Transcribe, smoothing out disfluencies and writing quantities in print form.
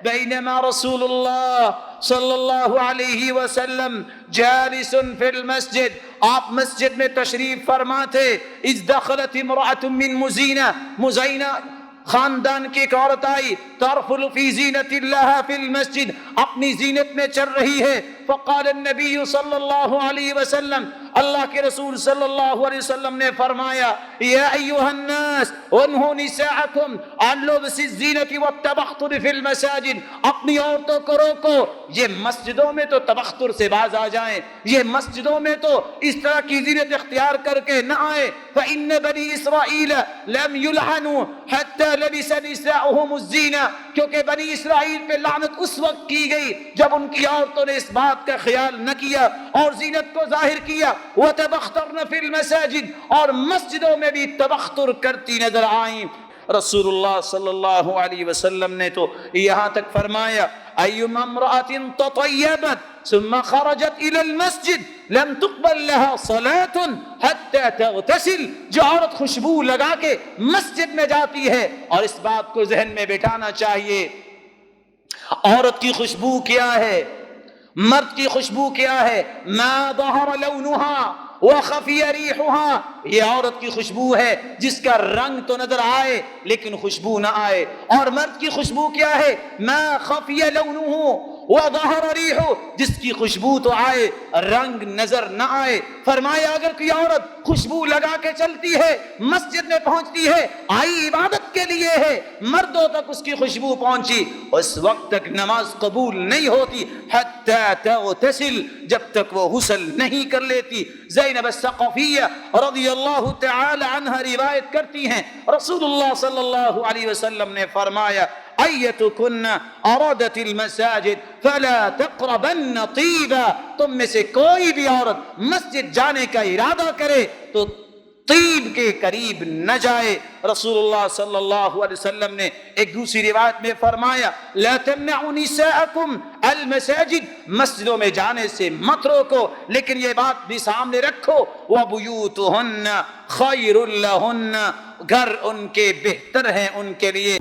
بینما رسول اللہ صلی اللہ علیہ وسلم جالس فی المسجد، آپ مسجد میں تشریف فرما تھے، اذ دخلت امرأة من مزینہ خاندان کی ایک عورت آئی، ترفل فی زینت اللہ فی المسجد، اپنی زینت میں چل رہی ہے، فقال النبی صلی اللہ علیہ وسلم، اللہ کے رسول صلی اللہ علیہ وسلم نے فرمایا، یا ایھا الناس انہوا نساءکم عن لبس الزینۃ والتبختر فی المساجد، اپنی عورتوں کو روکو، یہ مسجدوں میں تو تبختر سے باز آ جائیں، یہ مسجدوں میں تو اس طرح کی زینت اختیار کر کے نہ آئے، فإن بنی اسرائیل لم يلعنوا حتى لبس نساؤهم الزینہ، کیونکہ بنی اسرائیل پہ لعنت اس وقت کی گئی جب ان کی عورتوں نے اس بات کا خیال نہ کیا اور زینت کو ظاہر کیا، وَتَبَخْتَرْنَ فِي الْمَسَاجِدِ، اور مسجدوں میں بھی تبختر کرتی نظر آئیں۔ رسول اللہ صلی اللہ علیہ وسلم نے تو یہاں تک فرمایا، أَيُّمَا امْرَأَةٍ تَطَيَّبَتْ ثُمَّ خَرَجَتْ إِلَى الْمَسْجِدِ لَمْ تُقْبَلْ لَهَا صَلَاةٌ حَتَّى تَغْتَسِلَ، جو عورت خوشبو لگا کے مسجد میں جاتی ہے، اور اس بات کو ذہن میں بٹھانا چاہیے، عورت کی خوشبو کیا ہے، مرد کی خوشبو کیا ہے، ما ظہر لونہا وخفی ریحہا، یہ عورت کی خوشبو ہے جس کا رنگ تو نظر آئے لیکن خوشبو نہ آئے، اور مرد کی خوشبو کیا ہے، ما خفی لونہ وظہر ریحہ، جس کی خوشبو تو آئے رنگ نظر نہ آئے۔ فرمایا اگر کوئی عورت خوشبو لگا کے چلتی ہے، مسجد میں پہنچتی ہے، آئی عبادت کے لیے ہے، مردوں تک اس کی خوشبو پہنچی، اس وقت تک نماز قبول نہیں ہوتی، حتی تغتسل، جب تک وہ غسل نہیں کر لیتی۔ زینب الثقفیہ رضی اللہ تعالی عنہ روایت کرتی ہیں، رسول اللہ صلی اللہ علیہ وسلم نے فرمایا، ایتکن ارادت المساجد فلا تقربن طیبا، تم میں سے کوئی بھی عورت مسجد جانے کا ارادہ کرے تو طیب کے قریب نہ جائے۔ رسول اللہ صلی اللہ علیہ وسلم نے ایک دوسری روایت میں فرمایا، لا تمنعوا نساءکم المساجد، مسجدوں میں جانے سے مت روکو، لیکن یہ بات بھی سامنے رکھو، وبیوتہن خیر لہن، گھر ان کے بہتر ہیں ان کے لیے۔